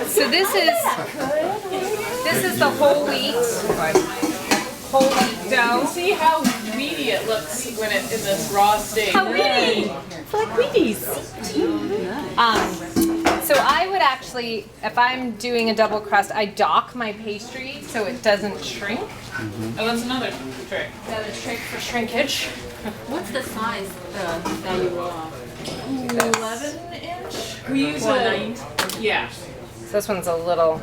So this is the whole wheat dough. See how weedy it looks when it's in this raw state. How weedy! It's like Wheaties. So I would actually, if I'm doing a double crust, I dock my pastry so it doesn't shrink. Oh, that's another trick. Another trick for shrinkage. What's the size that you roll off? 11-inch? We use yeah. So this one's got a little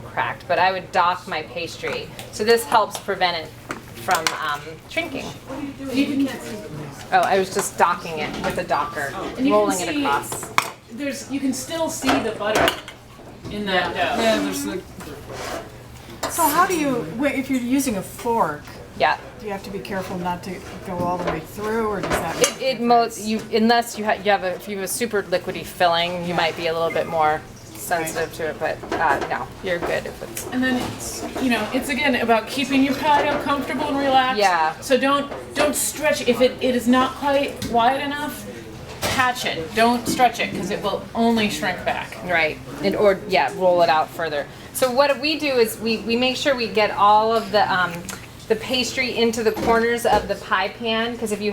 cracked, but I would dock my pastry. So this helps prevent it from shrinking. Oh, I was just docking it with a docker, rolling it across. You can still see the butter in that dough. Yeah, there's like. So how do you, if you're using a fork? Yeah. Do you have to be careful not to go all the way through, or does that? Unless you have if you have a super liquidy filling, you might be a little bit more sensitive to it, but no, you're good if it's. And then it's again about keeping your patio comfortable and relaxed. Yeah. So don't stretch. If it is not quite wide enough, patch it. Don't stretch it because it will only shrink back. Right. Roll it out further. So what we do is we make sure we get all of the pastry into the corners of the pie pan, because if you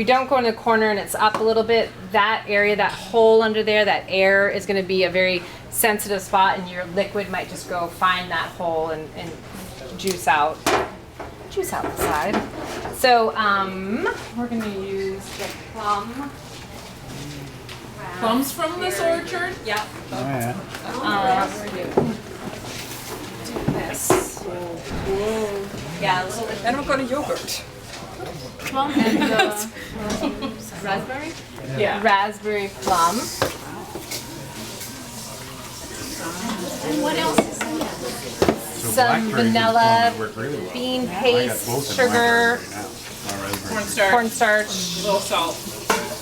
don't go in the corner and it's up a little bit, that area, that hole under there, that air is going to be a very sensitive spot, and your liquid might just go find that hole and juice out the side. So we're going to use the plum. Plums from this orchard? Yep. Oh, yeah. Do this. Yeah, a little bit. And we've got a yogurt. Plum and raspberry? Yeah. Raspberry plum. And what else is in there? Some vanilla, bean paste, sugar, cornstarch. A little salt.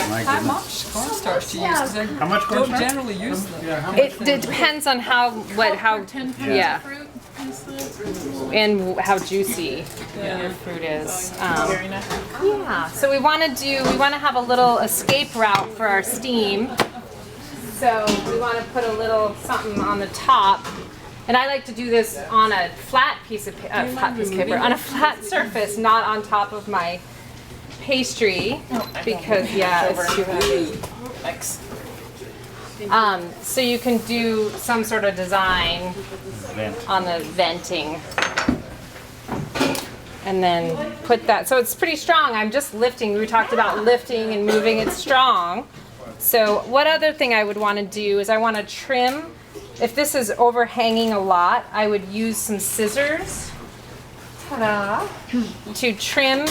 How much cornstarch do you use? 'Cause I How much don't cornstarch? generally use them. It depends on how 10 pounds yeah, of fruit. and how juicy your fruit is. Very nice. Yeah. So we want to have a little escape route for our steam. So we want to put a little something on the top. And I like to do this on a flat piece of paper, on a flat surface, not on top of my pastry, because it's too heavy. Thanks. So you can do some sort of design on the venting, and then put that. So it's pretty strong. I'm just lifting. We talked about lifting and moving. It's strong. So what other thing I would want to do is I want to trim. If this is overhanging a lot, I would use some scissors to trim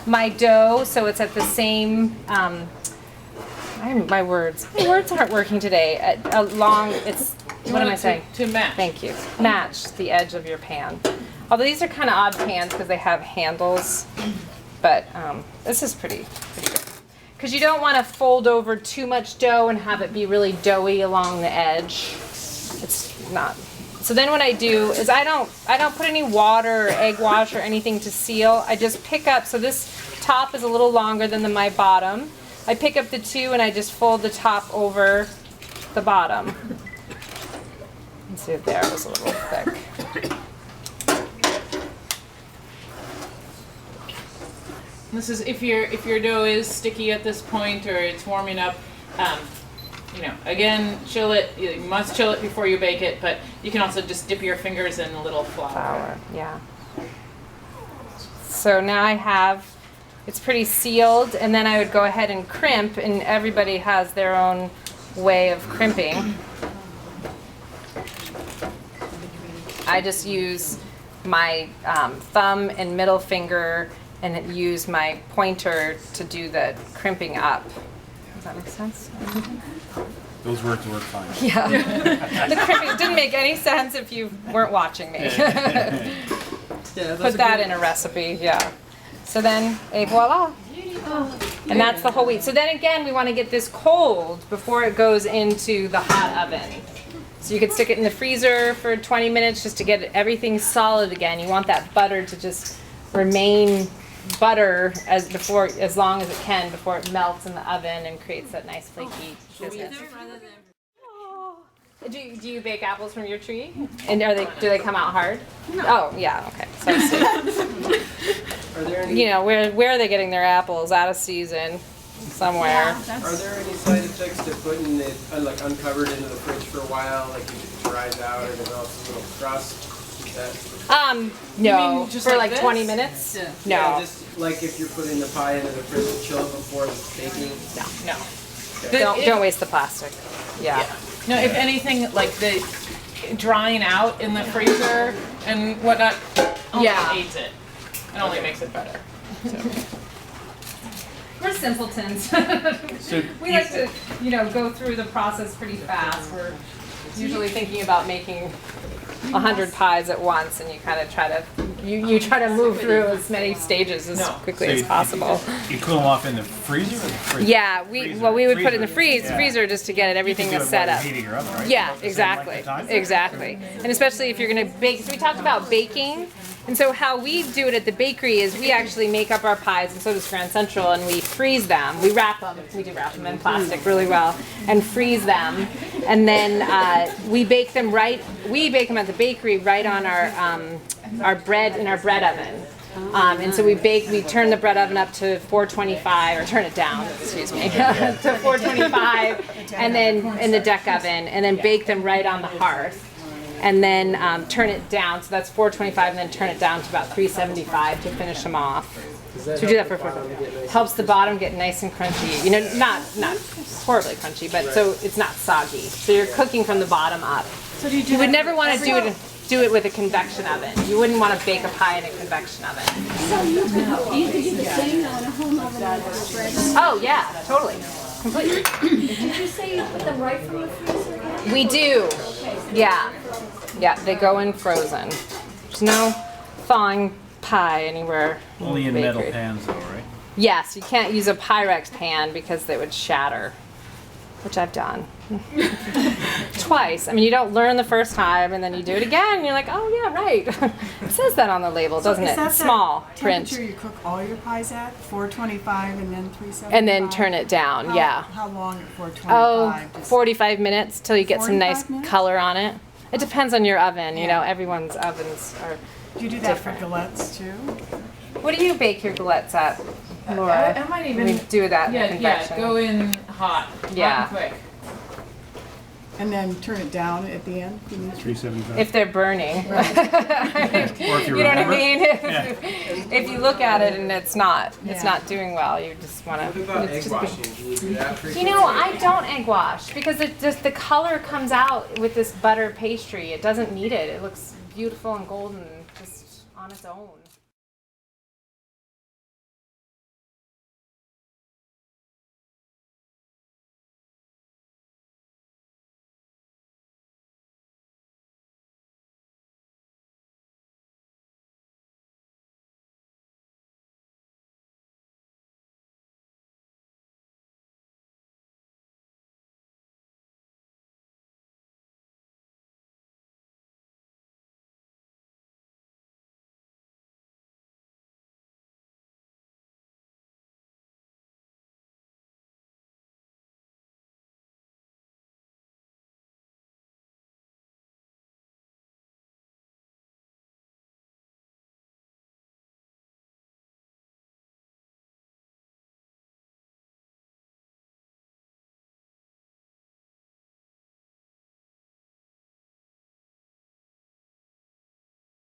my dough so it's at the same, my words aren't working today. What am I saying? To match. Thank you. Match the edge of your pan. Although these are kind of odd pans because they have handles, but this is pretty good. Because you don't want to fold over too much dough and have it be really doughy along the edge. It's not. So then what I do is I don't put any water or egg wash or anything to seal. I just pick up, so this top is a little longer than my bottom. I pick up the two and I just fold the top over the bottom. Let's see if there was a little thick. This is if your dough is sticky at this point or it's warming up. Again, chill it. You must chill it before you bake it, but you can also just dip your fingers in a little flour. Yeah. So now it's pretty sealed, and then I would go ahead and crimp, and everybody has their own way of crimping. I just use my thumb and middle finger and use my pointer to do the crimping up. Does that make sense? Those words work fine. Yeah. The crimping didn't make any sense if you weren't watching me. Put that in a recipe, yeah. So then, et voila. And that's the whole wheat. So then again, we want to get this cold before it goes into the hot oven. So you could stick it in the freezer for 20 minutes just to get everything solid again. You want that butter to just remain butter as long as it can before it melts in the oven and creates that nice flaky goodness. Do you bake apples from your tree? And do they come out hard? No. Oh yeah, okay. So I see. Are there any? You know, where are they getting their apples? Out of season, somewhere. Are there any side effects to putting it like uncovered into the fridge for a while, like if it dries out or develops a little crust? Is that, No, mean just for like like 20 this? minutes. Yeah. No, yeah, just like if you're putting the pie into the fridge to chill it before baking. No. don't waste the plastic. Yeah. No, if anything, like the drying out in the freezer and whatnot, only Yeah. aids it. It only makes it better. We're simpletons. So We like to, go through the process pretty fast. We're usually thinking about making 100 pies at once, and you kind of try to you try to move through as many stages as quickly as possible. You cool them off in the freezer or the freezer? Yeah, we would put it in the freezer just to get everything You can do it set while up. you're heating your oven, right? Yeah, About the same length exactly, of time? exactly. And especially if you're gonna bake. So we talked about baking, and so how we do it at the bakery is we actually make up our pies, and so does Grand Central, and we freeze them. We wrap them. We do wrap them in plastic really well, and freeze them, and then we bake them right. We bake them at the bakery right on our bread in our bread oven. And so we turn the bread oven up to 425, or turn it down, excuse me, to 425, and then in the deck oven, and then bake them right on the hearth. And then turn it down, so that's 425, and then turn it down to about 375 to finish them off. So we do that for 4. Helps the bottom get nice and crunchy. Not horribly crunchy, but so it's not soggy. So you're cooking from the bottom up. So do You would never want to do it with a convection oven. You wouldn't want to bake a pie in a convection oven. So you could do the same on a home oven with bread. Oh yeah, totally, completely. Did you say you put them right from the freezer again? We do. Yeah. Yeah, they go in frozen. There's no thawing pie anywhere. Only in the metal bakery. pans though, right? Yes, you can't use a Pyrex pan because they would shatter, which I've done. Twice. I mean, you don't learn the first time, and then you do it again, and you're like, oh yeah, right. It says that on the label, doesn't Is it? that It's small the print. temperature you cook all your pies at? 425 and then 375? And then turn it down, yeah. How long at 425? Oh, Just 45 minutes till you get some nice 45 minutes? color on it. It depends on your oven, Yeah. everyone's ovens are. Do you do that different. for galettes too? What do you bake your galettes at, Laura? I might even We do that in convection. go in hot. Yeah. Hot and quick. And then turn it down at the end? You need to- 375. If they're burning. Or if you You know what I remember. mean? Yeah. If you look at it and it's not Yeah. doing well, you just want What about egg washing? Do you do that frequently? I don't egg wash because the color comes out with this butter pastry. It doesn't need it. It looks beautiful and golden just on its own.